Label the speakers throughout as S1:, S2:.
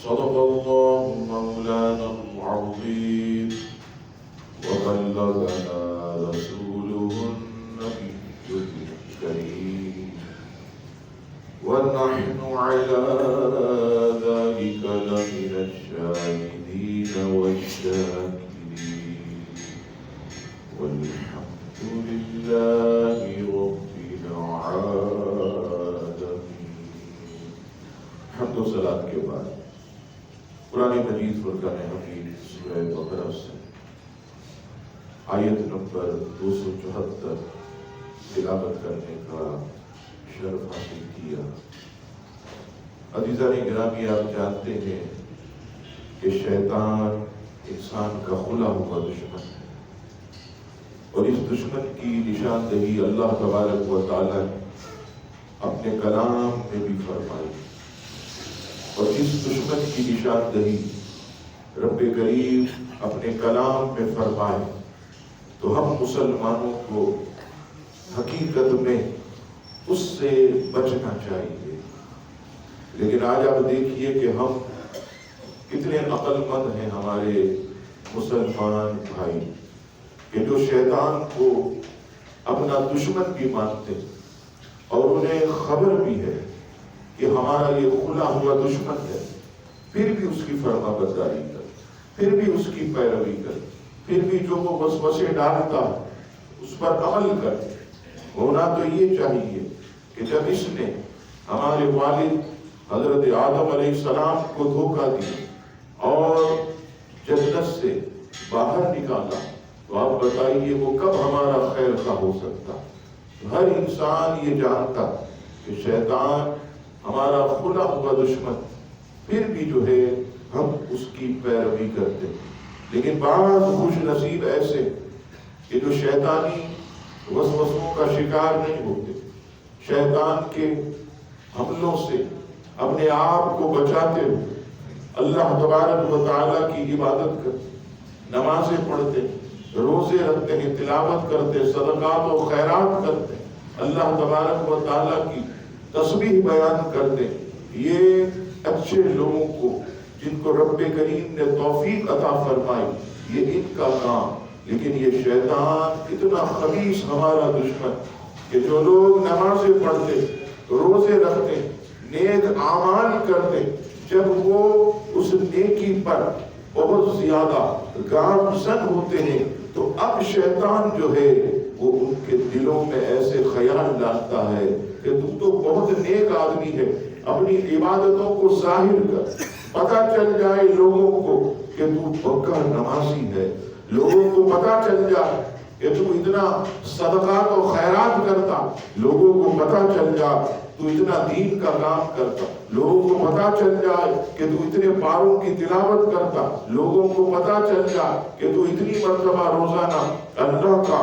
S1: صدق الله مولانا العظيم وبلغنا رسوله النبي الكريم ونحن على ذلك لمن الشاهدين والشاكرين والحمد لله رب العالمين. حمد و صلاۃ کے بعد قرآن مجید فرقان حمید سورہ بقرہ سے آیت نمبر 274 تلاوت کرنے کا شرف حاصل کیا. عزیزان گرامی، آپ جانتے ہیں کہ شیطان انسان کا کھلا ہوا دشمن ہے، اور اس دشمن کی نشاندہی اللہ تبارک و تعالی نے اپنے کلام میں بھی فرمائی، اور اس دشمن کی نشاندہی رب کریم اپنے کلام میں فرمائے تو ہم مسلمانوں کو حقیقت میں اس سے بچنا چاہیے. لیکن آج آپ دیکھیے کہ ہم کتنے عقل مند ہیں ہمارے مسلمان بھائی کہ جو شیطان کو اپنا دشمن بھی مانتے ہیں، اور انہیں خبر بھی ہے کہ ہمارا یہ کھلا ہوا دشمن ہے، پھر بھی اس کی فرما برداری کر، پھر بھی اس کی پیروی کر، پھر بھی جو وہ وسوسے ڈالتا اس پر عمل کر. ہونا تو یہ چاہیے کہ جب اس نے ہمارے والد حضرت آدم علیہ السلام کو دھوکہ دیا اور جنت سے باہر نکالا، تو آپ بتائیے وہ کب ہمارا خیر خواہ ہو سکتا؟ ہر انسان یہ جانتا کہ شیطان ہمارا کھلا ہوا دشمن، پھر بھی جو ہے ہم اس کی پیروی کرتے. لیکن بعض خوش نصیب ایسے کہ جو شیطانی وسوسوں کا شکار نہیں ہوتے، شیطان کے حملوں سے اپنے آپ کو بچاتے ہوئے اللہ تبارک و تعالیٰ کی عبادت کرتے، نمازیں پڑھتے، روزے رکھتے ہیں، تلاوت کرتے، صدقات و خیرات کرتے، اللہ تبارک و تعالیٰ کی تسبیح بیان کرتے. یہ اچھے لوگوں کو جن کو رب کریم نے توفیق عطا فرمائی، یہ ان کا کام. لیکن یہ شیطان اتنا خبیث ہمارا دشمن کہ جو لوگ نمازیں پڑھتے، روزے رکھتے، نیک اعمال کرتے، جب وہ اس نیکی پر بہت زیادہ گامزن ہوتے ہیں تو اب شیطان جو ہے وہ ان کے دلوں میں ایسے خیال ڈالتا ہے کہ تو بہت نیک آدمی ہے، اپنی عبادتوں کو ظاہر کر، پتہ چل جائے لوگوں کو کہ تو پکا نمازی ہے، لوگوں کو پتہ چل جائے کہ تو اتنا صدقات و خیرات کرتا، لوگوں کو پتہ چل جائے تو اتنا دین کا کام کرتا، لوگوں کو پتہ چل جائے کہ تو اتنے پاروں کی تلاوت کرتا، لوگوں کو پتہ چل جائے کہ تو اتنی مرتبہ روزانہ اللہ کا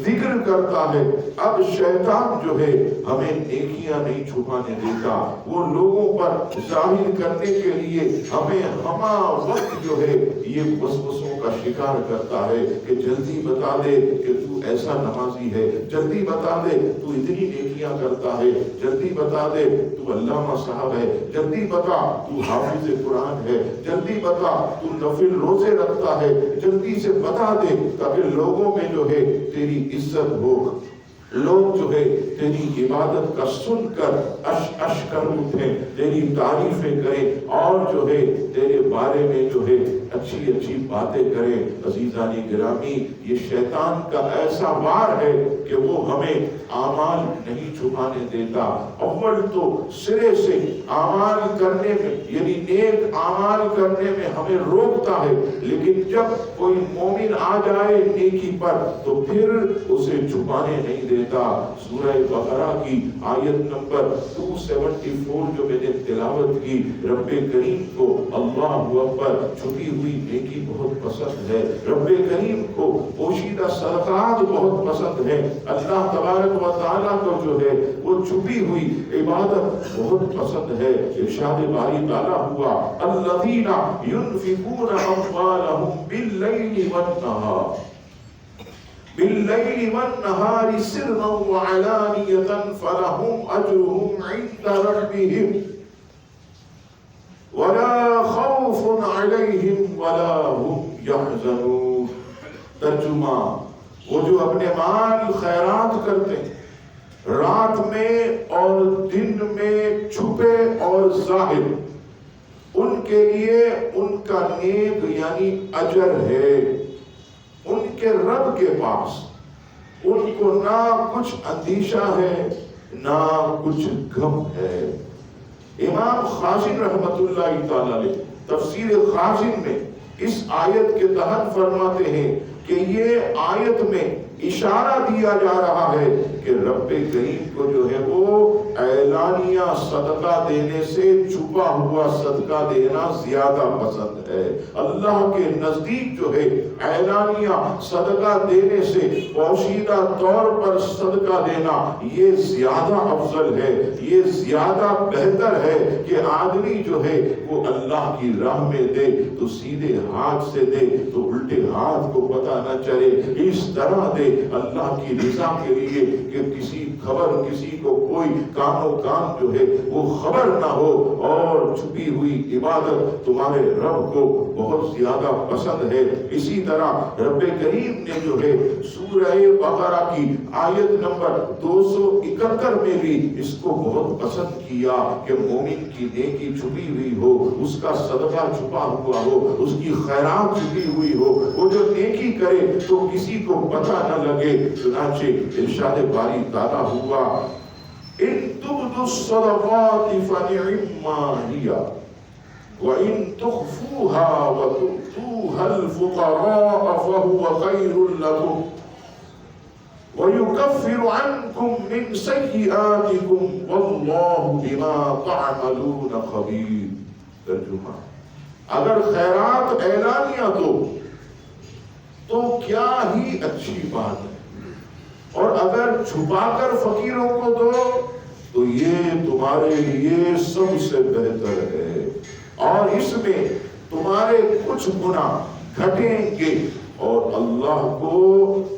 S1: ذکر کرتا ہے. اب شیطان جو ہے ہمیں نیکیاں نہیں چھپانے دیتا، وہ لوگوں پر ظاہر کرنے کے لیے ہمیں ہما وقت جو ہے یہ وسوسوں کا شکار کرتا ہے کہ جلدی بتا دے کہ تو ایسا نمازی ہے، جلدی بتا دے تو اتنی نیکیاں کرتا ہے، جلدی بتا دے تو علامہ صاحب ہے، جلدی بتا تو حافظ قرآن ہے، جلدی بتا تو نفل روزے رکھتا ہے، جلدی سے بتا دے تاکہ لوگوں میں جو ہے تیری عزت ہو، لوگ جو ہے تیری عبادت کا سن کر اش کر اٹھیں، تیری تعریفیں کریں، اور جو ہے تیرے بارے میں جو ہے اچھی اچھی باتیں کریں. عزیزان گرامی، یہ شیطان کا ایسا وار ہے کہ وہ ہمیں اعمال نہیں چھپانے دیتا. اول تو سرے سے اعمال کرنے میں یعنی نیک اعمال کرنے میں ہمیں روکتا ہے، لیکن جب کوئی مومن آ جائے نیکی پر تو پھر اسے چھپانے نہیں دیتا. سورہ بقرہ کی آیت نمبر 274 جو میں نے تلاوت کی، رب کریم کو اللہ اکبر چھپی ہوئی نیکی بہت پسند ہے، رب کریم کو پوشیدہ صدقات بہت پسند ہے، اللہ تبارک و تعالیٰ کو جو ہے وہ چھپی ہوئی عبادت بہت پسند ہے. ارشاد باری تعالیٰ ہوا الذین ينفقون اموالهم باللیل والنہار سرا وعلانیة فلهم اجرهم عند ربهم ولا خوف علیہم ولا ہم یحزنون۔ ترجمہ، وہ جو اپنے مال خیرات کرتے ہیں رات میں اور دن میں، چھپے اور ظاہر، ان کے لیے ان کا نیک یعنی اجر ہے ان کے رب کے پاس۔ ان کو نہ کچھ اندیشہ ہے نہ کچھ غم ہے۔ امام خازن رحمت اللہ تعالی علیہ تفسیر خازن میں اس آیت کے تحت فرماتے ہیں کہ یہ آیت میں اشارہ دیا جا رہا ہے کہ رب کریم کو جو ہے وہ اعلانیہ صدقہ دینے سے چھپا ہوا صدقہ دینا زیادہ پسند ہے۔ اللہ کے نزدیک جو ہے اعلانیہ صدقہ دینے سے پوشیدہ طور پر صدقہ دینا یہ زیادہ افضل ہے، یہ زیادہ بہتر ہے کہ آدمی جو ہے وہ اللہ کی راہ میں دے تو سیدھے ہاتھ سے دے تو الٹے ہاتھ کو پتہ نہ چلے، اس طرح دے اللہ کی رضا کے لیے کہ کسی کو کوئی کان و کان جو ہے وہ خبر نہ ہو، اور چھپی ہوئی عبادت تمہارے رب کو بہت زیادہ پسند ہے۔ اسی طرح رب کریم نے جو ہے سورہ بقرہ کی آیت نمبر 271 میں بھی اس کو بہت پسند کیا کہ مومن کی نیکی چھپی ہوئی ہو، اس کا صدقہ چھپا ہوا ہو، اس کی خیرات چھپی ہوئی ہو، وہ جو نیکی کرے تو کسی کو پتہ نہ لگے۔ چنانچہ ارشاد باری تعالیٰ ہوا ان تبدوا الصدقات فنعما هي وان تخفوها وتؤتوها الفقراء فهو خير لكم ويكفر عنكم من سيئاتكم والله بما تعملون خبير۔ ترجمہ، اگر خیرات اعلانیہ دو تو کیا ہی اچھی بات ہے، اور اگر چھپا کر فقیروں کو دو تو یہ تمہارے لیے سب سے بہتر ہے، اور اس میں تمہارے کچھ گناہ گھٹیں گے اور اللہ کو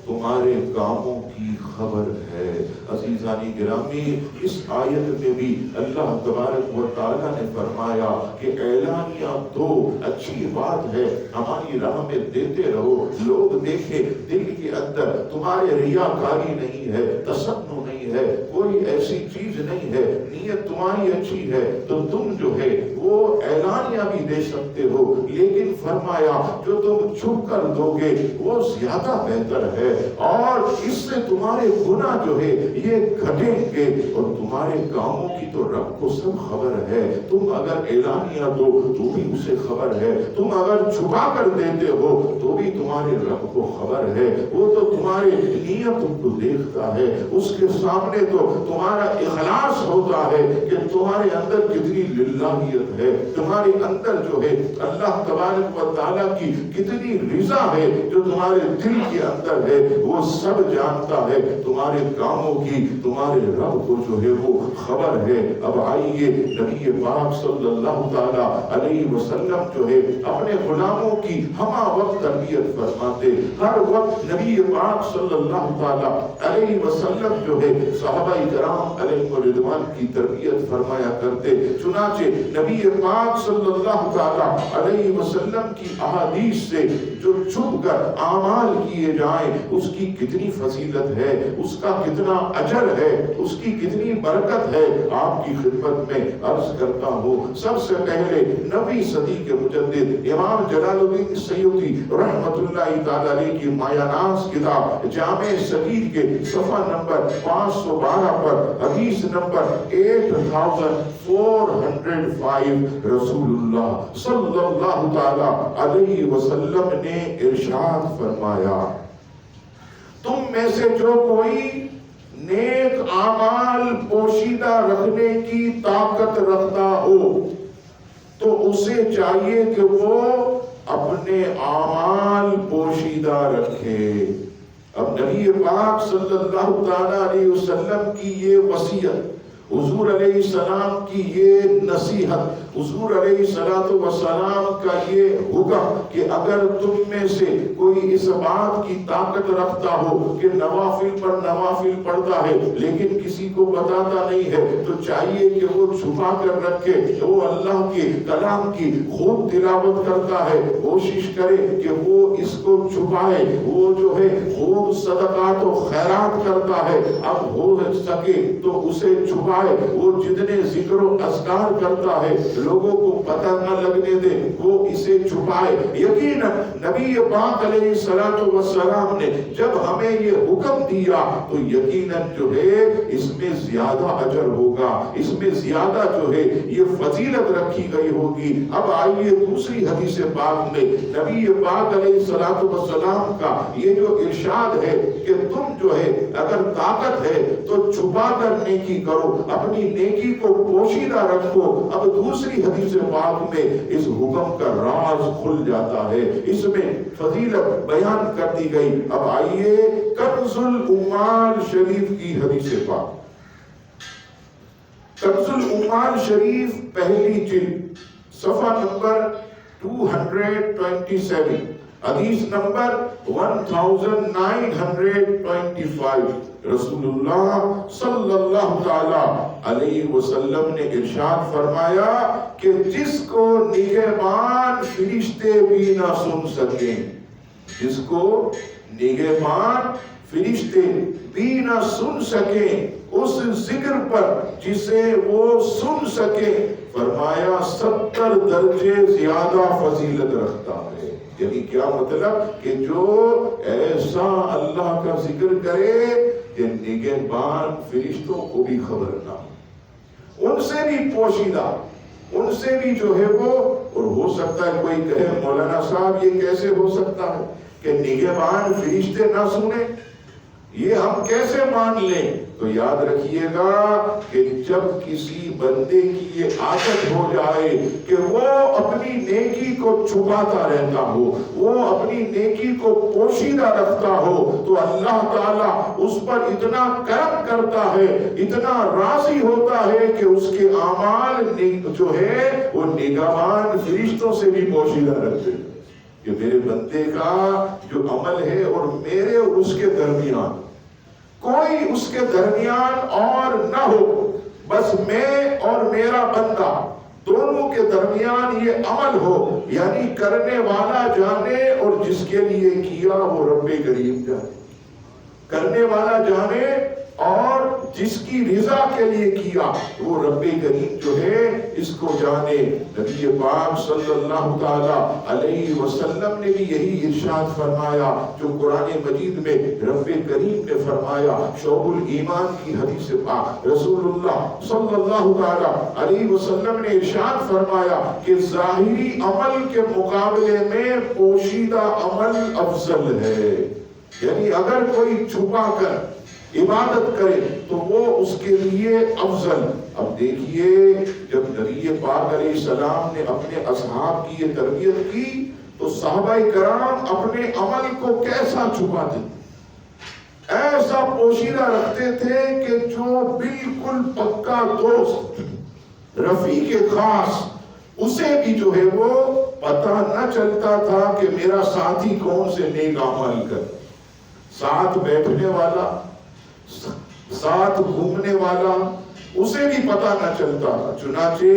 S1: تمہارے کاموں کی خبر ہے۔ عزیزانی گرامی، اس آیت میں بھی اللہ تبارک و تعالیٰ نے فرمایا کہ اعلانیہ دو، اچھی بات ہے، ہماری راہ میں دیتے رہو، لوگ دیکھے، دل کے اندر تمہارے ریاکاری نہیں ہے، تسنع نہیں ہے، کوئی ایسی چیز نہیں ہے، نیت تمہاری اچھی ہے تو تم جو ہے وہ اعلانیہ بھی دے سکتے ہو، لیکن فرمایا جو تم چھپ کر دو گے وہ زیادہ بہتر ہے، اور اس سے تمہارے گناہ جو ہے یہ گھٹیں گے، اور تمہارے کاموں کی تو رب کو سب خبر ہے۔ تم اگر اعلانیہ دو تو بھی اسے خبر ہے، تم اگر چھپا کر دیتے ہو تو بھی تمہارے رب کو خبر ہے، وہ تو تمہارے نیت کو دیکھتا ہے، اس کے سامنے تو تمہارا اخلاص ہوتا ہے کہ تمہارے اندر کتنی للہیت ہے، تمہارے اندر جو ہے اللہ تبارک و تعالیٰ کی کتنی رضا ہے جو تمہارے دل کے اندر ہے، وہ سب جانتا ہے، تمہارے کاموں کی تمہارے رب کو جو ہے وہ خبر ہے۔ اب آئیے نبی پاک صلی اللہ تعالیٰ علیہ وسلم جو ہے اپنے غلاموں کی ہمہ وقت تربیت فرماتے، ہر وقت نبی پاک صلی اللہ تعالیٰ علیہ وسلم جو ہے صحابہ کرام علیہ رضوان کی تربیت فرمایا کرتے۔ چنانچہ نبی پاک صلی اللہ تعالیٰ علیہ وسلم کی احادیث سے جو چھپ کر اعمال کیے جائیں اس کی کتنی فضیلت ہے، اس کا کتنا اجر ہے، اس کی کتنی برکت ہے، آپ کی خدمت میں عرض کرتا ہوں۔ سب سے پہلے 9ویں صدی کے مجدد امام جلال الدین سیوطی رحمت اللہ تعالی علیہ کی مایہ ناز کتاب جامع صغیر کے صفحہ نمبر 512 پر حدیث نمبر 8405 رسول اللہ صلی اللہ تعالی علیہ وسلم نے ارشاد فرمایا، تم میں سے جو کوئی نیک اعمال پوشیدہ رکھنے کی طاقت رکھتا ہو تو اسے چاہیے کہ وہ اپنے اعمال پوشیدہ رکھے۔ اب نبی پاک صلی اللہ تعالی علیہ وسلم کی یہ وصیت، حضور علیہ السلام کی یہ نصیحت حضور علیہ الصلوۃ والسلام کا یہ حکم کہ اگر تم میں سے کوئی اس بات کی طاقت رکھتا ہو کہ نوافل پر نوافل پڑھتا ہے لیکن کسی کو بتاتا نہیں ہے تو چاہیے کہ وہ چھپا کر رکھے، وہ اللہ کے کلام کی خوب تلاوت کرتا ہے، کوشش کرے کہ وہ اس کو چھپائے، وہ جو ہے خوب صدقات و خیرات کرتا ہے، اب ہو سکے تو اسے چھپائے، وہ جتنے ذکر و اذکار کرتا ہے لوگوں کو پتہ نہ لگنے دے، وہ اسے چھپائے۔ یقیناً نبی پاک علیہ الصلوۃ والسلام نے جب ہمیں یہ حکم دیا تو یقیناً جو ہے اس میں زیادہ اجر ہوگا، اس میں زیادہ جو ہے یہ فضیلت رکھی گئی ہوگی۔ اب آئیے دوسری حدیث پاک میں نبی پاک علیہ الصلوۃ والسلام کا یہ جو ارشاد ہے کہ تم جو ہے اگر طاقت ہے تو چھپا کر نیکی کرو، اپنی نیکی کو پوشیدہ رکھو۔ اب دوسری حدیث پاک میں اس حکم کا راز کھل جاتا ہے، اس میں فضیلت بیان کر دی گئی۔ اب آئیے کنز الاموال شریف کی حدیث پاک، کنز الاموال شریف پہلی جلد صفحہ نمبر 227 حدیث نمبر 1925 رسول اللہ صلی اللہ تعالی علیہ وسلم نے ارشاد فرمایا کہ جس کو نگہبان فرشتے بھی نہ سن سکیں، جس کو نگہبان فرشتے بھی نہ سن سکیں اس ذکر پر جسے وہ سن سکے، فرمایا 70 درجے زیادہ فضیلت رکھتا ہے۔ یعنی کیا مطلب کہ جو ایسا اللہ کا ذکر کرے کہ نگہبان فرشتوں کو بھی خبر نہ ہو، ان سے بھی پوشیدہ، ان سے بھی جو ہے وہ، اور ہو سکتا ہے کوئی کہے مولانا صاحب یہ کیسے ہو سکتا ہے کہ نگہبان فرشتے نہ سنیں، یہ ہم کیسے مان لیں؟ تو یاد رکھیے گا کہ جب کسی بندے کی یہ عادت ہو جائے کہ وہ اپنی نیکی کو چھپاتا رہتا ہو، وہ اپنی نیکی کو پوشیدہ رکھتا ہو، تو اللہ تعالیٰ اس پر اتنا کرم کرتا ہے، اتنا راضی ہوتا ہے کہ اس کے اعمال جو ہے وہ نگہبان فرشتوں سے بھی پوشیدہ رکھتے ہیں کہ میرے بندے کا جو عمل ہے اور میرے اور اس کے درمیان کوئی اس کے درمیان اور نہ ہو، بس میں اور میرا بندہ دونوں کے درمیان یہ عمل ہو، یعنی کرنے والا جانے اور جس کے لیے کیا وہ رب کریم جانے، کرنے والا جانے اور جس کی رضا کے لیے کیا وہ رب کریم جو ہے اس کو جانے۔ نبی پاک صلی اللہ تعالی علیہ وسلم نے بھی یہی ارشاد فرمایا جو قرآن مجید میں رب کریم نے فرمایا، شعب الایمان کی حدیث پاک رسول اللہ صلی اللہ تعالی علیہ وسلم نے ارشاد فرمایا کہ ظاہری عمل کے مقابلے میں پوشیدہ عمل افضل ہے، یعنی اگر کوئی چھپا کر عبادت کرے تو وہ اس کے لیے افضل۔ اب دیکھیے جب نبی پاک علیہ السلام نے اپنے اصحاب کی یہ تربیت کی تو صحابہ کرام اپنے عمل کو کیسا چھپاتے، ایسا پوشیدہ رکھتے تھے کہ جو بالکل پکا دوست رفیق خاص اسے بھی جو ہے وہ پتہ نہ چلتا تھا کہ میرا ساتھی کون سے نیک عمل کر، ساتھ بیٹھنے والا، ساتھ گھومنے والا، اسے بھی پتہ نہ چلتا۔ چنانچہ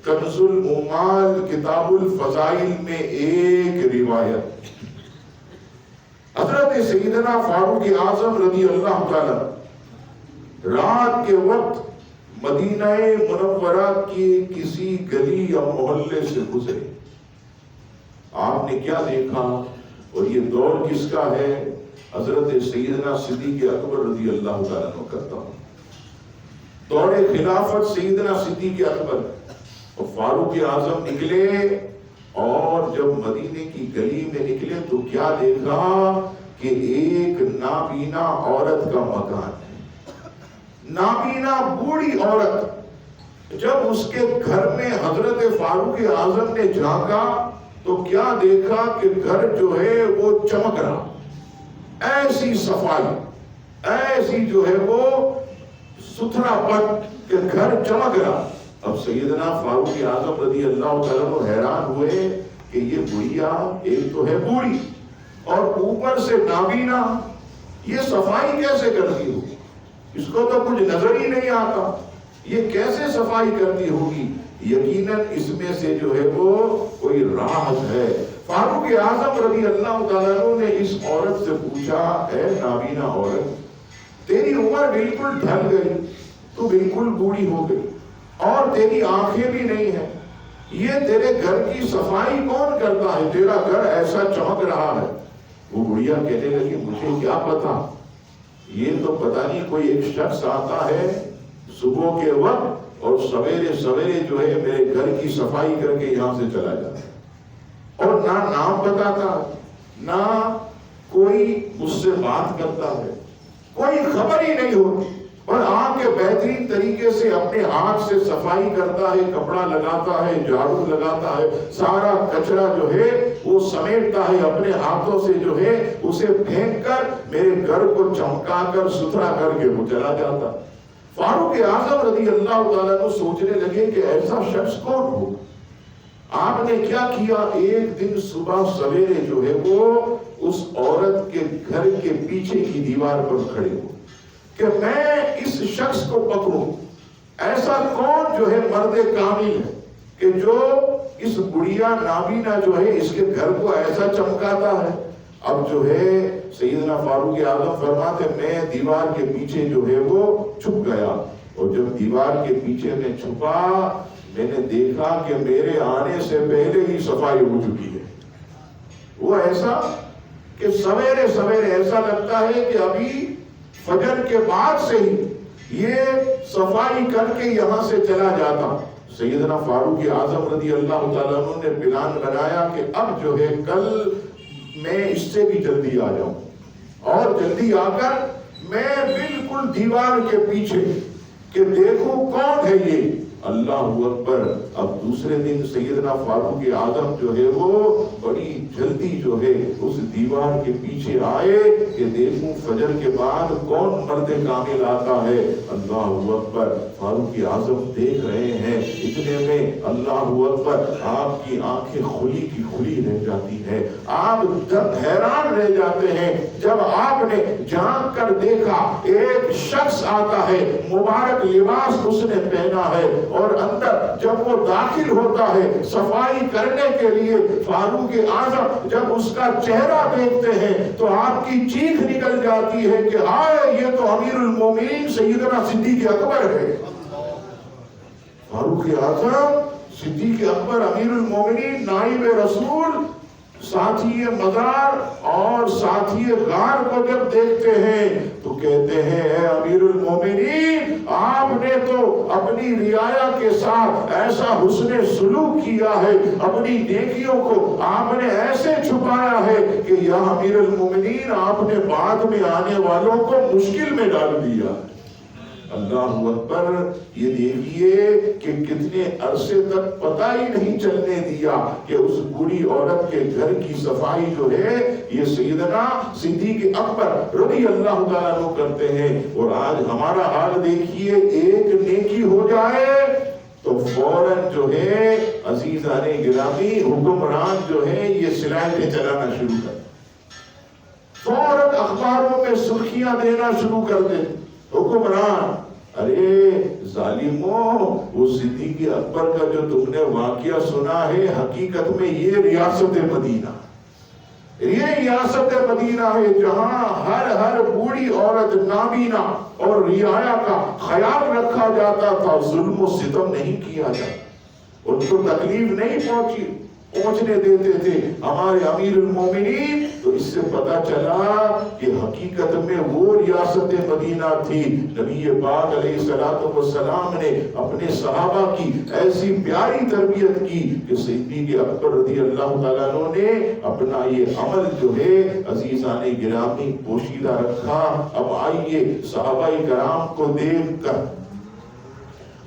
S1: کنز الاموال کتاب الفضائل میں ایک روایت حضرت سیدنا فاروق اعظم رضی اللہ تعالی رات کے وقت مدینہ منورہ کی کسی گلی یا محلے سے گزرے، آپ نے کیا دیکھا؟ اور یہ دور کس کا ہے؟ حضرت سیدنا صدیق اکبر رضی اللہ تعالیٰ عنہ کرتا ہوں، دور خلافت سیدنا صدیق اکبر اور فاروق اعظم نکلے، اور جب مدینے کی گلی میں نکلے تو کیا دیکھا کہ ایک نابینا عورت کا مکان ہے، نابینا بوڑھی عورت۔ جب اس کے گھر میں حضرت فاروق اعظم نے جھانکا تو کیا دیکھا کہ گھر جو ہے وہ چمک رہا، ایسی صفائی، ایسی جو ہے وہ ستھرا پن کہ گھر چمک رہا۔ اب سیدنا فاروق اعظم رضی اللہ تعالیٰ عنہ حیران ہوئے کہ یہ گڑیا ایک تو ہے بوڑھی اور اوپر سے نابینا، یہ صفائی کیسے کرتی ہو؟ اس کو تو کچھ نظر ہی نہیں آتا، یہ کیسے صفائی کرتی ہوگی؟ یقیناً اس میں سے جو ہے وہ کوئی راز ہے۔ فاروق اعظم رضی اللہ تعالیٰ عنہ نے اس عورت سے پوچھا، اے نابینا عورت، تیری عمر بالکل ڈھل گئی، تو بالکل بوڑھی ہو گئی اور تیری آنکھیں بھی نہیں ہیں، یہ تیرے گھر کی صفائی کون کرتا ہے؟ تیرا گھر ایسا چمک رہا ہے۔ وہ بڑھیا کہنے لگی، مجھے کیا پتا، یہ تو پتہ نہیں کوئی ایک شخص آتا ہے صبح کے وقت اور سویرے سویرے جو ہے میرے گھر کی صفائی کر کے یہاں سے چلا جاتا ہے، اور نہ نام بتاتا، نہ کوئی مجھ سے بات کرتا ہے، کوئی خبر ہی نہیں ہوتی، اور آ کے بہترین طریقے سے اپنے ہاتھ سے صفائی کرتا ہے، کپڑا لگاتا ہے، جھاڑو لگاتا ہے، سارا کچرا جو ہے وہ سمیٹتا ہے اپنے ہاتھوں سے، جو ہے اسے پھینک کر میرے گھر کو چمکا کر ستھرا کر کے وہ چلا جاتا۔ فاروق اعظم رضی اللہ تعالیٰ کو سوچنے لگے کہ ایسا شخص کون ہو؟ آپ نے کیا کیا، ایک دن صبح سویرے جو ہے وہ اس عورت کے گھر کے پیچھے کی دیوار پر کھڑے ہو کہ میں اس شخص کو پکڑوں، ایسا کون جو ہے مرد کامل ہے کہ جو اس بڑھیا نابینا جو ہے اس کے گھر کو ایسا چمکاتا ہے۔ اب جو ہے سیدنا فاروق اعظم فرماتے میں دیوار کے پیچھے جو ہے وہ چھپ گیا، اور جب دیوار کے پیچھے میں چھپا میں نے دیکھا کہ میرے آنے سے پہلے ہی صفائی ہو چکی ہے۔ وہ ایسا کہ سویرے سویرے ایسا لگتا ہے کہ ابھی فجر کے بعد سے ہی یہ صفائی کر کے یہاں سے چلا جاتا۔ سیدنا فاروق اعظم رضی اللہ تعالیٰ عنہ نے پلان بنایا کہ اب جو ہے کل میں اس سے بھی جلدی آ جاؤں، اور جلدی آ کر میں بالکل دیوار کے پیچھے کہ دیکھوں کون ہے یہ۔ اللہ اکبر۔ اب دوسرے دن سیدنا فاروق اعظم جو ہے وہ بڑی جلدی جو ہے اس دیوار کے پیچھے آئے کہ دیکھوں فجر کے بعد کون مرد کامل آتا ہے۔ اللہ اکبر۔ فاروق اعظم دیکھ رہے ہیں، اتنے میں اللہ اکبر آپ کی آنکھیں کھلی کی کھلی رہ جاتی ہے، آپ حیران رہ جاتے ہیں جب آپ نے جھانک کر دیکھا ایک شخص آتا ہے، مبارک لباس اس نے پہنا ہے، اور اندر جب وہ داخل ہوتا ہے صفائی کرنے کے لیے، فاروق اعظم جب اس کا چہرہ دیکھتے ہیں تو آپ کی چیخ نکل جاتی ہے کہ آئے یہ تو امیر المومنین سیدنا صدیق اکبر ہے۔ فاروق اعظم صدیق اکبر امیر المومنین نائب رسول ساتھی مزار اور ساتھی غار کو جب دیکھتے ہیں تو کہتے ہیں اے امیر المومنین، آپ نے تو اپنی رعایا کے ساتھ ایسا حسن سلوک کیا ہے، اپنی نیکیوں کو آپ نے ایسے چھپایا ہے کہ یا امیر المومنین آپ نے بعد میں آنے والوں کو مشکل میں ڈال دیا۔ اللہ اکبر۔ یہ دیکھیے کہ کتنے عرصے تک پتہ ہی نہیں چلنے دیا کہ اس بوڑھی عورت کے گھر کی صفائی جو ہے یہ سیدنا صدیق اکبر رضی اللہ تعالیٰ عنہ کرتے ہیں۔ اور آج ہمارا حال دیکھیے، ایک نیکی ہو جائے تو فوراً جو ہے عزیزان گرامی حکمران جو ہے یہ سلائیں چلانا شروع کر، فوراً اخباروں میں سرخیاں دینا شروع کر دیں۔ حکمران، ارے ظالموں، وہ صدیق اکبر کا جو تم نے واقعہ سنا ہے حقیقت میں یہ ریاست مدینہ، یہ ریاست مدینہ ہے جہاں ہر بوڑھی عورت نابینا اور رعایا کا خیال رکھا جاتا تھا، ظلم و ستم نہیں کیا جاتا، ان کو تکلیف نہیں پہنچنے دیتے تھے ہمارے امیر المومنین۔ تو اس سے پتا چلا کہ حقیقت میں وہ ریاست مدینہ تھی۔ نبی پاک علیہ السلام نے اپنے صحابہ کی ایسی پیاری تربیت کی کہ صدیق اکبر رضی اللہ تعالیٰ عنہ نے اپنا یہ عمل جو ہے عزیزان گرامی پوشیدہ رکھا۔ اب آئیے صحابہ کرام کو دیکھ کر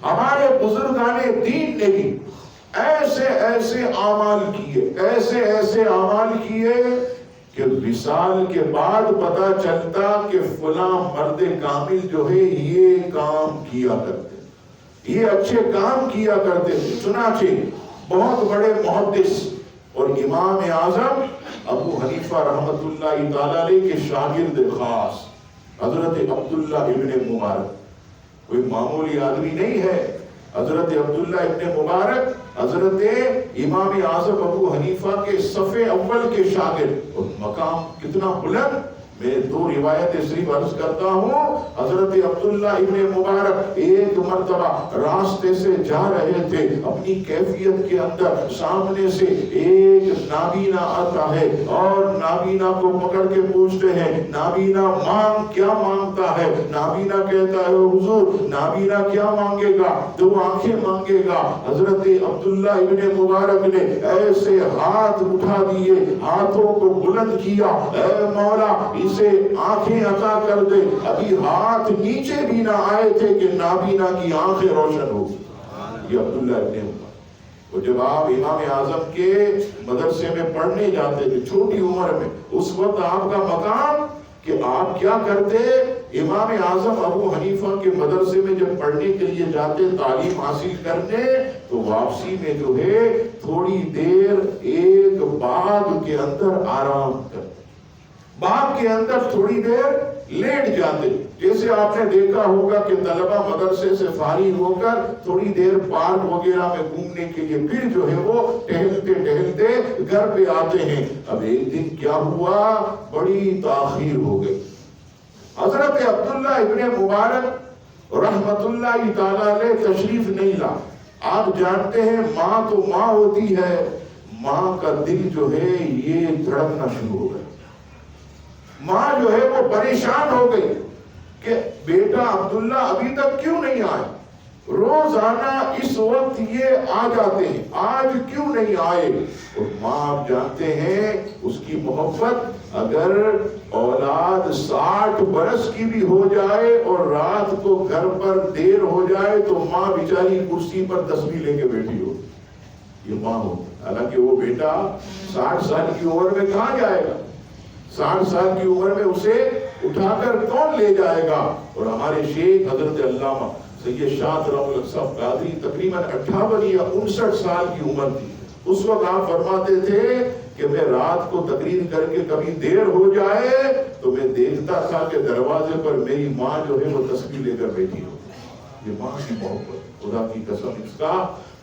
S1: ہمارے بزرگان دین نے بھی ایسے ایسے اعمال کیے کہ وصال کے بعد پتا چلتا کہ فلاں مرد کامل جو ہے یہ کام کیا کرتے۔ یہ اچھے کام کیا کرتے تھے۔ چنانچہ بہت بڑے محدث اور امام اعظم ابو حنیفہ رحمۃ اللہ تعالی علیہ کے شاگرد خاص حضرت عبداللہ ابن مبارک، کوئی معمولی آدمی نہیں ہے۔ حضرت عبداللہ ابن مبارک حضرت امام اعظم ابو حنیفہ کے صف اول کے شاگرد، اور مقام کتنا بلند۔ میں دو روایتیں صرف عرض کرتا ہوں۔ حضرت عبداللہ ابن مبارک ایک مرتبہ راستے سے جا رہے تھے، اپنی کیفیت کے اندر سامنے سے ایک نابینا آتا ہے اور نابینا کو پکڑ کے پوچھتے ہیں، نابینا مانگ کیا مانگتا ہے؟ نابینا کہتا ہے حضور نابینا کیا مانگے گا؟ دو آنکھیں مانگے گا۔ حضرت عبداللہ ابن مبارک نے ایسے ہاتھ اٹھا دیے، ہاتھوں کو بلند کیا، اے مولا اسے آنکھیں عطا کر دے۔ ابھی ہاتھ نیچے بھی نہ آئے تھے کہ نابینا کی آنکھیں روشن ہو۔ یہ عبداللہ ابن مبارک، اور جب آپ امام اعظم کے مدرسے میں پڑھنے جاتے تھے چھوٹی عمر میں، اس وقت آپ کا مقام کہ آپ کیا کرتے؟ امام اعظم ابو حنیفہ کے مدرسے میں جب پڑھنے کے لیے جاتے تعلیم حاصل کرنے، تو واپسی میں جو ہے تھوڑی دیر ایک باغ کے اندر آرام کرتے، باغ کے اندر تھوڑی دیر لیٹ جاتے۔ جیسے آپ نے دیکھا ہوگا کہ طلبہ مدرسے سے فارغ ہو کر تھوڑی دیر پارک وغیرہ میں گھومنے کے لیے پھر جو ہے وہ ٹہلتے ٹہلتے گھر پہ آتے ہیں۔ اب ایک دن کیا ہوا، بڑی تاخیر ہو گئی۔ حضرت عبداللہ ابن مبارک رحمت اللہ تعالی علیہ تشریف نہیں لا۔ آپ جانتے ہیں ماں تو ماں ہوتی ہے، ماں کا دل جو ہے یہ دھڑکنا شروع ہو گیا۔ ماں جو ہے وہ پریشان ہو گئی کہ بیٹا عبداللہ ابھی تک کیوں نہیں آئے؟ روزانہ اس وقت یہ آ جاتے ہیں، آج کیوں نہیں آئے؟ اور ماں آپ جانتے ہیں اس کی محبت، اگر اولاد 60 برس کی بھی ہو جائے اور رات کو گھر پر دیر ہو جائے تو ماں بیچاری کرسی پر تسبیح لے کے بیٹھی ہو، یہ ماں ہو۔ حالانکہ وہ بیٹا 60 سال کی عمر میں کہاں جائے گا؟ 60 سال کی عمر میں اسے اٹھا کر کون لے جائے گا؟ اور ہمارے شیخ حضرت علامہ سید شاہ صاحب قادری تقریباً 58 یا 59 سال کی عمر تھی۔ اس وقت آپ فرماتے تھے کہ میں رات کو تقریر کر کے کبھی دیر ہو جائے تو میں دیکھتا تھا کہ دروازے پر میری ماں جو ہے وہ تسبیح لے کر بیٹھی ہو۔ یہ ماں کی محبت، خدا کی قسم اس کا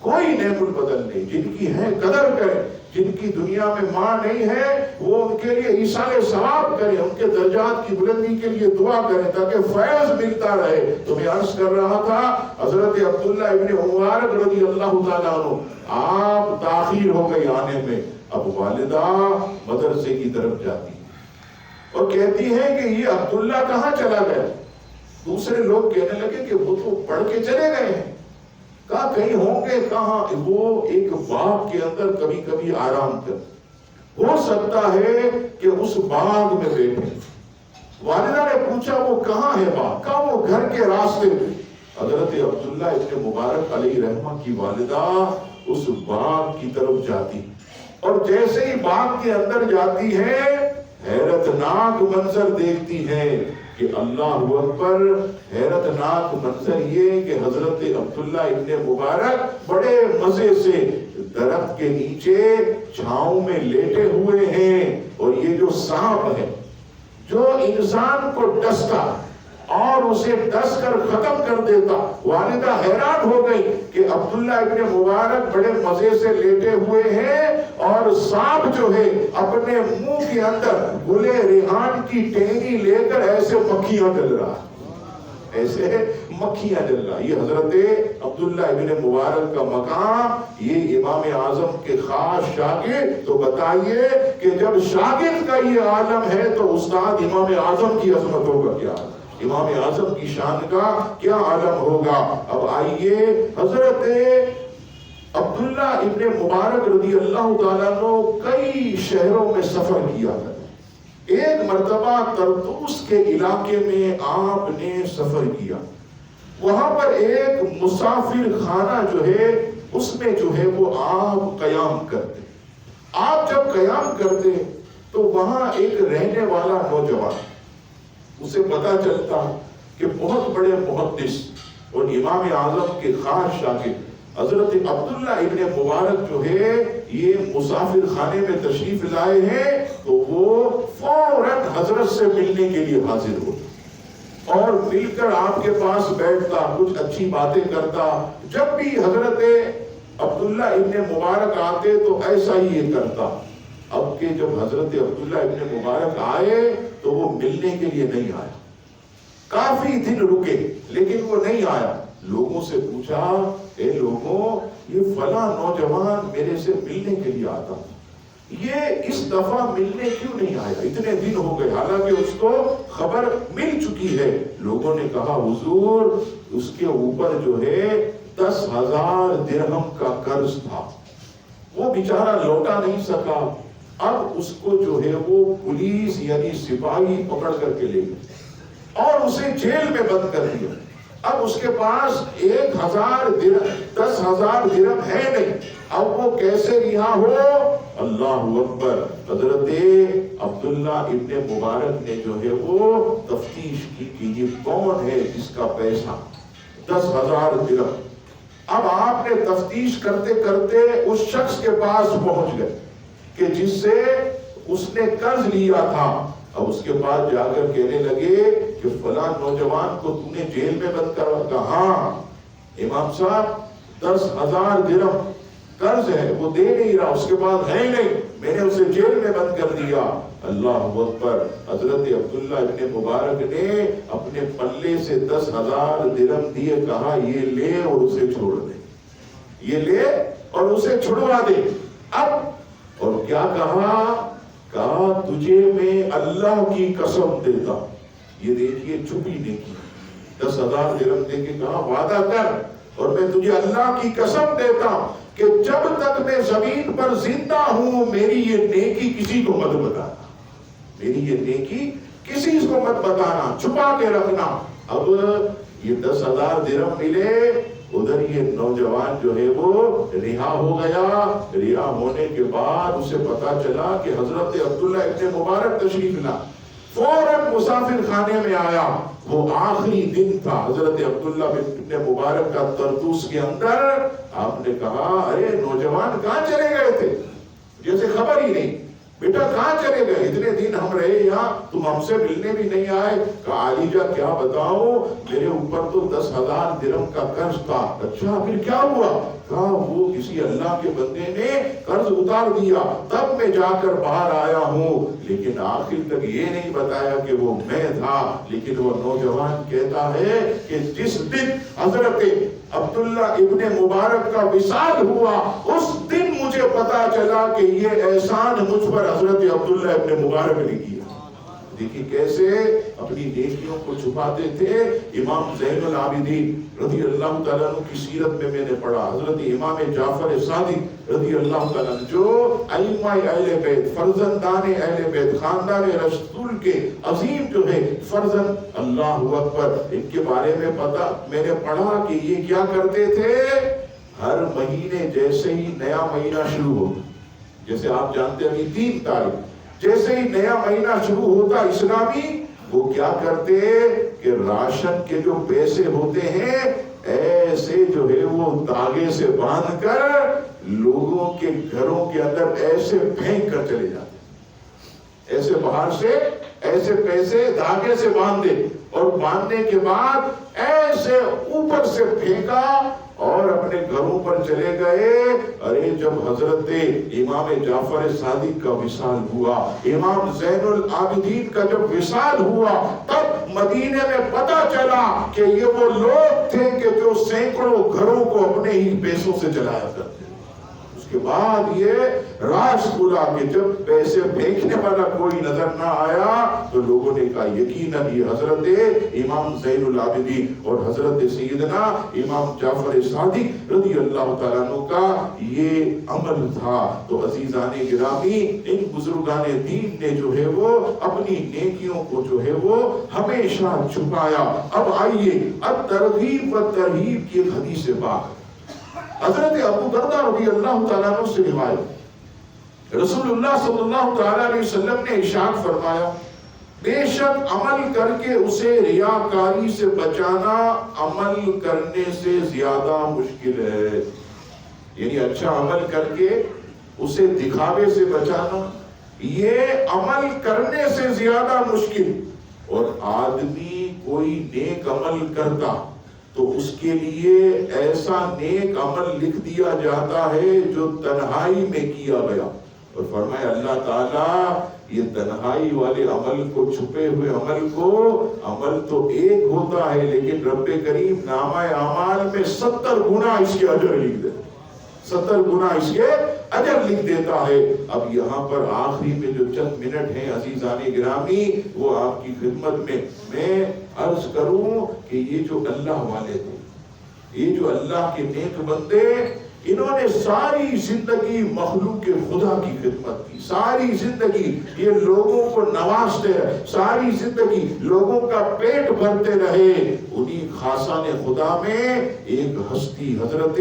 S1: کوئی نعمت البدل نہیں۔ جن کی ہے قدر کریں، جن کی دنیا میں ماں نہیں ہے وہ ان کے لیے ایصال ثواب کریں، ان کے درجات کی بلندی کے لیے دعا کریں تاکہ فیض ملتا رہے۔ تو میں عرض کر رہا تھا حضرت عبداللہ ابن مبارک رضی اللہ تعالیٰ عنہ، آپ تاخیر ہو گئی آنے میں۔ اب والدہ مدرسے کی طرف جاتی اور کہتی ہے کہ یہ عبداللہ کہاں چلا گیا؟ دوسرے لوگ کہنے لگے کہ وہ تو پڑھ کے چلے گئے ہیں، کہاں کہیں ہوں گے، کہاں؟ وہ ایک باغ کے اندر کبھی کبھی آرام کر، ہو سکتا ہے کہ اس باغ میں بیٹھے۔ والدہ نے پوچھا وہ کہاں ہے باغ؟ کہاں؟ وہ گھر کے راستے میں۔ حضرت عبداللہ ابن مبارک علیہ رحمہ کی والدہ اس باغ کی طرف جاتی، اور جیسے ہی باغ کے اندر جاتی ہے حیرت ناک منظر دیکھتی ہے کہ اللہ اکبر، حیرت ناک منظر یہ کہ حضرت عبداللہ ابن مبارک بڑے مزے سے درخت کے نیچے چھاؤں میں لیٹے ہوئے ہیں، اور یہ جو سانپ ہے جو انسان کو ڈستا اور اسے ڈس کر ختم کر دیتا، والدہ حیران ہو گئی کہ عبداللہ ابن مبارک بڑے مزے سے لیٹے ہوئے ہیں اور سانپ جو ہے اپنے منہ کے اندر گلے ریحان کی ٹہنی لے کر ایسے مکھیاں جل رہا، ایسے مکھیاں جل رہا۔ یہ حضرت عبداللہ ابن مبارک کا مقام، یہ امام اعظم کے خاص شاگرد۔ تو بتائیے کہ جب شاگرد کا یہ عالم ہے تو استاد امام اعظم کی عظمت ہوگا کیا؟ امام اعظم کی شان کا کیا عالم ہوگا؟ اب آئیے حضرت عبداللہ ابن مبارک رضی اللہ تعالیٰ نے کئی شہروں میں سفر کیا ہے۔ ایک مرتبہ طرطوس کے علاقے میں آپ نے سفر کیا، وہاں پر ایک مسافر خانہ جو ہے اس میں جو ہے وہ آپ قیام کرتے۔ آپ جب قیام کرتے تو وہاں ایک رہنے والا نوجوان، اسے پتا چلتا کہ بہت بڑے محدث اور امام اعظم کے خاص شاگرد حضرت عبداللہ ابن مبارک جو ہے یہ مسافر خانے میں تشریف لائے ہیں تو وہ فوراً حضرت سے ملنے کے لیے حاضر ہوتا اور مل کر آپ کے پاس بیٹھتا، کچھ اچھی باتیں کرتا۔ جب بھی حضرت عبداللہ ابن مبارک آتے تو ایسا ہی یہ کرتا۔ اب کہ جب حضرت عبداللہ ابن مبارک آئے تو وہ ملنے کے لیے نہیں آیا، کافی دن رکے لیکن وہ نہیں آیا۔ لوگوں سے پوچھا، اے لوگوں، یہ فلاں نوجوان میرے سے ملنے کے لیے آتا، یہ اس دفعہ ملنے کیوں نہیں آیا؟ اتنے دن ہو گئے، حالانکہ اس کو خبر مل چکی ہے۔ لوگوں نے کہا حضور اس کے اوپر جو ہے 10,000 درہم کا قرض تھا، وہ بیچارہ لوٹا نہیں سکا، اب اس کو جو ہے وہ پولیس یعنی سپاہی پکڑ کر کے لے گئے اور اسے جیل میں بند کر دیا۔ اب اس کے پاس 10,000 درہم ہے نہیں، اب وہ کیسے رہا ہو؟ اللہ اکبر! حضرت عبداللہ ابن مبارک نے جو ہے وہ تفتیش کی کہ یہ کون ہے جس کا پیسہ 10,000 درہم۔ اب آپ نے تفتیش کرتے کرتے اس شخص کے پاس پہنچ گئے کہ جس سے اس نے قرض لیا تھا۔ اب اس کے بعد جا کر کہنے لگے کہ فلاں نوجوان کو تو نے جیل میں بند کروا؟ کہا ہاں امام صاحب 10,000 درہم قرض ہے، وہ دے نہیں رہا، اس کے بعد ہے نہیں، میں نے اسے جیل میں بند کر دیا۔ اللہ اکبر! حضرت عبداللہ ابن مبارک نے اپنے پلے سے 10,000 درہم دیے، کہا یہ لے اور اسے چھوڑ دے، یہ لے اور اسے چھڑوا دے۔ اب اور کیا کہا تجھے میں اللہ کی قسم دیتا، یہ دیکھیے چھپی نیکی، 10,000 درہم دے کے کہا وعدہ کر اور میں تجھے اللہ کی قسم دیتا کہ جب تک میں زمین پر زندہ ہوں میری یہ نیکی کسی کو مت بتانا، میری یہ نیکی کسی کو مت بتانا، چھپا کے رکھنا۔ اب یہ 10,000 درہم ملے، ادھر یہ نوجوان جو ہے وہ رہا ہو گیا۔ رہا ہونے کے بعد اسے پتا چلا کہ حضرت عبداللہ ابن مبارک تشریف لا، فوراً مسافر خانے میں آیا۔ وہ آخری دن تھا حضرت عبداللہ ابن مبارک کا طرطوس کے اندر۔ آپ نے کہا ارے نوجوان کہاں چلے گئے تھے؟ جیسے خبر ہی نہیں، بیٹا کہاں چلے گئے؟ اتنے دن ہم رہے یہاں، تم ہم سے ملنے بھی نہیں آئے۔ کہا علیجہ کیا بتاؤں، میرے اوپر تو 10,000 درہم کا قرض تھا۔ اچھا پھر کیا ہوا؟ کہا وہ کسی اللہ کے بندے نے قرض اتار دیا، تب میں جا کر باہر آیا ہوں، لیکن آخر تک یہ نہیں بتایا کہ وہ میں تھا۔ لیکن وہ نوجوان کہتا ہے کہ جس دن حضرت عبداللہ ابن مبارک کا وصال ہوا اس دن مجھے پتا چلا کہ یہ احسان مجھ پر حضرت عبداللہ ابن مبارک نے کیا۔ دیکھیں کیسے اپنی نیکیوں کو چھپاتے تھے۔ امام زین العابدین رضی اللہ تعالیٰ عنہ کی سیرت میں نے پڑھا، حضرت امام جعفر صادق رضی اللہ تعالیٰ عنہ جو ائمہ اہل بیت، فرزندان اہل بیت، خاندان رسول کے عظیم جو ہے فرزند، اللہ اکبر، ان کے بارے میں پتا میں نے پڑھا کہ یہ کیا کرتے تھے، ہر مہینے جیسے ہی نیا مہینہ شروع ہو، جیسے آپ جانتے ہیں 3 تاریخ، جیسے ہی نیا مہینہ شروع ہوتا اسلامی، وہ کیا کرتے کہ راشن کے جو پیسے ہوتے ہیں ایسے جو ہے وہ دھاگے سے باندھ کر لوگوں کے گھروں کے اندر ایسے پھینک کر چلے جاتے، ایسے باہر سے ایسے پیسے دھاگے سے باندھ دے، اور باندھنے کے بعد ایسے اوپر سے پھینکا اور اپنے گھروں پر چلے گئے۔ ارے جب حضرت امام جعفر صادق کا وصال ہوا، امام زین العابدین کا جب وصال ہوا، تب مدینے میں پتا چلا کہ یہ وہ لوگ تھے کہ جو سینکڑوں گھروں کو اپنے ہی پیسوں سے چلایا کرتے۔ اس کے بعد یہ راز کھلا کہ جب پیسے پھینکنے والا کوئی نظر نہ آیا تو لوگوں نے کہا یقیناً یہ حضرت امام زین العابدین اور حضرت سیدنا امام جعفر صادق رضی اللہ تعالیٰ عنہ کا یہ عمل تھا۔ تو عزیزان گرامی، ان بزرگان دین نے جو ہے وہ اپنی نیکیوں کو جو ہے وہ ہمیشہ چھپایا۔ اب آئیے اب ترغیب و ترہیب کی حدیث پاک، حضرت ابو دردہ رضی اللہ تعالیٰ عنہ سے روایت، رسول اللہ صلی اللہ تعالیٰ علیہ وسلم نے ارشاد فرمایا بے شک عمل کر کے اسے ریاکاری سے بچانا عمل کرنے سے زیادہ مشکل ہے. یعنی اچھا عمل کر کے اسے دکھاوے سے بچانا یہ عمل کرنے سے زیادہ مشکل. اور آدمی کوئی نیک عمل کرتا تو اس کے لیے ایسا نیک عمل لکھ دیا جاتا ہے جو تنہائی میں کیا گیا. اور فرمایا اللہ تعالیٰ یہ تنہائی والے عمل کو، چھپے ہوئے عمل کو، عمل تو ایک ہوتا ہے لیکن رب کریم نامہ اعمال میں 70 گنا اس کے اجر لکھ دیتا، 70 گنا اس کے اجر لکھ دیتا ہے. اب یہاں پر آخری میں جو چند منٹ ہیں عزیزان گرامی وہ آپ کی خدمت میں عرض کروں کہ یہ جو اللہ والے تھے، یہ جو اللہ کے نیک بندے، انہوں نے ساری زندگی مخلوق خدا کی خدمت کی، ساری زندگی یہ لوگوں کو نوازتے رہے، ساری زندگی لوگوں کا پیٹ بھرتے رہے. انہی خاصان خدا میں ایک ہستی حضرت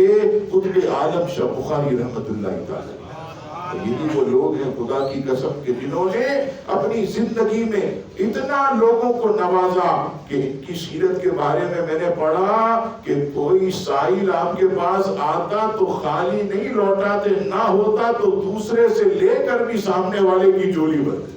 S1: قطب عالم شاہ بخاری رحمت اللہ تعالی، یہی وہ لوگ ہیں خدا کی قسم کہ جنہوں نے اپنی زندگی میں اتنا لوگوں کو نوازا کہ ان کی سیرت کے بارے میں نے پڑھا کہ کوئی سائل آپ کے پاس آتا تو خالی نہیں لوٹاتے، نہ ہوتا تو دوسرے سے لے کر بھی سامنے والے کی جولی بھرتے،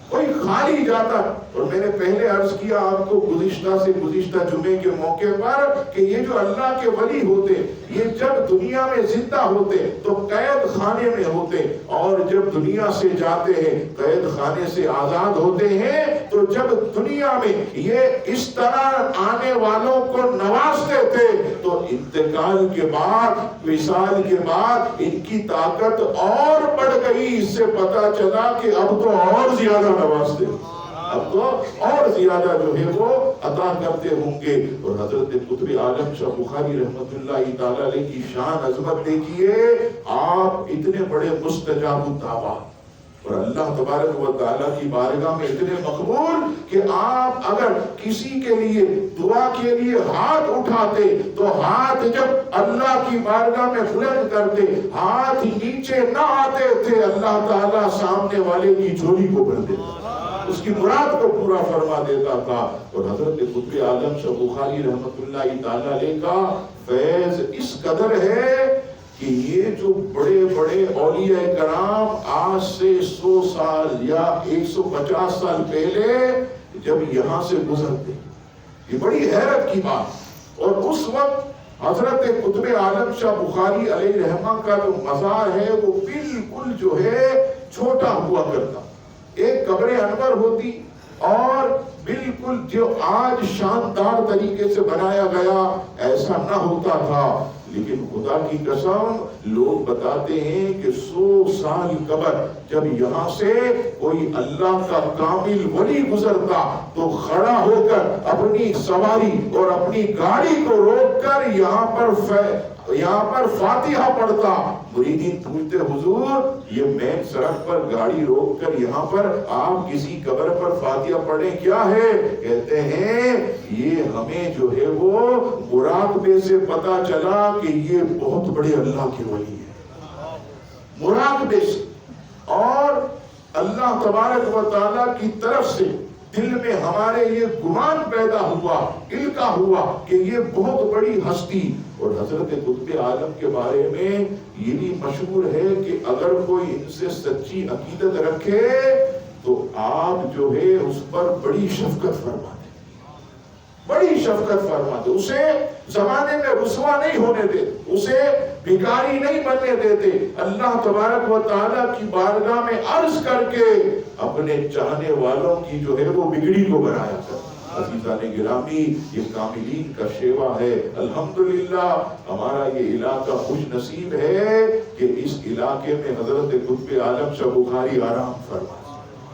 S1: کوئی خالی جاتا. اور میں نے پہلے عرض کیا آپ کو گزشتہ جمعے کے موقع پر کہ یہ جو اللہ کے ولی ہوتے یہ جب دنیا میں زندہ ہوتے تو قید خانے میں ہوتے، اور جب دنیا سے جاتے ہیں قید خانے سے آزاد ہوتے ہیں تو جب دنیا میں یہ اس طرح آنے والوں کو نوازتے تھے تو انتقال کے بعد، وصال کے بعد ان کی طاقت اور بڑھ گئی. اس سے پتا چلا کہ اب تو اور زیادہ نوازتے، اب تو اور زیادہ جو ہے وہ عطا کرتے ہوں گے. اور حضرت قطب عالم شاہ بخاری رحمت اللہ تعالی علیہ کی شان عظمت دیکھیے، آپ اتنے بڑے مستجاب الدعوات اور اللہ تبارک و تعالیٰ کی بارگاہ میں اتنے مقبول کہ آپ اگر کسی کے لیے دعا کے لیے ہاتھ اٹھاتے تو ہاتھ جب اللہ کی بارگاہ میں بلند کرتے ہاتھ نیچے نہ آتے تھے، اللہ تعالیٰ سامنے والے کی جھولی کو بھر دیتا، اس کی مراد کو پورا فرما دیتا تھا. اور حضرت قطب عالم شاہ بخاری رحمت اللہ تعالی علیہ کا فیض اس قدر ہے کہ یہ جو بڑے بڑے اولیاء کرام آج سے 100 سال یا 150 سال پہلے جب یہاں سے گزرتے، یہ بڑی حیرت کی بات. اور اس وقت حضرت قطب عالم شاہ بخاری علیہ رحمہ کا جو مزار ہے وہ بالکل جو ہے چھوٹا ہوا کرتا، ایک قبر انور ہوتی اور بالکل جو آج شاندار طریقے سے بنایا گیا ایسا نہ ہوتا تھا. لیکن خدا کی قسم لوگ بتاتے ہیں کہ 100 سال قبل جب یہاں سے کوئی اللہ کا کامل ولی گزرتا تو کھڑا ہو کر اپنی سواری اور اپنی گاڑی کو روک کر یہاں پر فاتحہ پڑھتا. مریدین پوچھتے حضور یہ مین سڑک پر گاڑی روک کر یہاں پر آپ کسی قبر پر فاتحہ پڑھیں کیا ہے؟ کہتے ہیں یہ ہمیں جو ہے وہ مراقبے سے پتا چلا کہ یہ بہت بڑے اللہ کے ولی ہیں، مراقبے سے. اور اللہ تبارک و تعالیٰ کی طرف سے دل میں ہمارے یہ گمان پیدا ہوا، القا ہوا کہ یہ بہت بڑی ہستی. اور حضرت قطب عالم کے بارے میں یہ بھی مشہور ہے کہ اگر کوئی ان سے سچی عقیدت رکھے تو آپ جو ہے اس پر بڑی شفقت فرماتے، بڑی شفقت فرماتے، اسے زمانے میں رسوا نہیں ہونے دیتے، اسے بھکاری نہیں بننے دیتے. اللہ تبارک و تعالیٰ کی بارگاہ میں عرض کر کے اپنے چاہنے والوں کی جو ہے وہ بگڑی کو بنایا کرتے. عزیزان گرامی یہ کاملین کا شیوا ہے. الحمدللہ ہمارا یہ علاقہ خوش نصیب ہے کہ اس علاقے میں حضرت قطب عالم شاہ بخاری آرام فرمائے.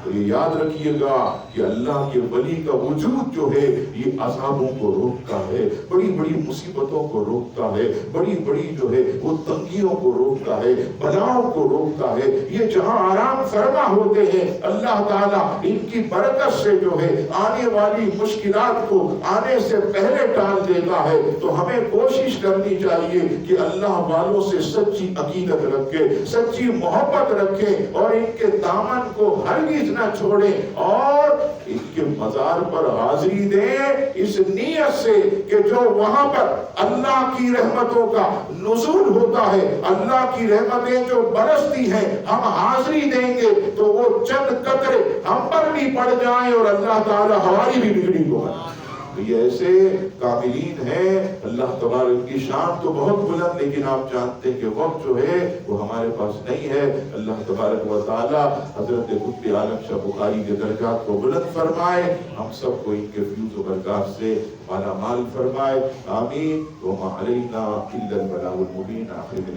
S1: تو یہ یاد رکھیے گا کہ اللہ کے ولی کا وجود جو ہے یہ عذابوں کو روکتا ہے، بڑی بڑی مصیبتوں کو روکتا ہے، بڑی بڑی جو ہے وہ تنگیوں کو روکتا ہے، بلاؤں کو روکتا ہے. یہ جہاں آرام فرما ہوتے ہیں اللہ تعالیٰ ان کی برکت سے جو ہے آنے والی مشکلات کو آنے سے پہلے ٹال دیتا ہے. تو ہمیں کوشش کرنی چاہیے کہ اللہ والوں سے سچی عقیدت رکھے، سچی محبت رکھے اور ان کے دامن کو ہرگز نہ چھوڑیں اور ان کے مزار پر حاضری دیں اس نیت سے کہ جو وہاں پر اللہ کی رحمتوں کا نزول ہوتا ہے، اللہ کی رحمتیں جو برستی ہیں، ہم حاضری دیں گے تو وہ چند قطرے ہم پر بھی پڑ جائیں اور اللہ تعالی ہماری بھی بگڑی کو بنا۔ یہ ایسے کاملین ہیں، اللہ تبارک کی شان تو بہت بلند، لیکن آپ جانتے ہیں کہ وقت جو ہے وہ ہمارے پاس نہیں ہے۔ اللہ تبارک و تعالی حضرت قطب عالم شاہ بخاری کے درجات کو بلند فرمائے، ہم سب کو ان کے فیوز و برکات سے مالا مال فرمائے، آمین۔ وما علینا الا البلاغ المبین۔ آخر میں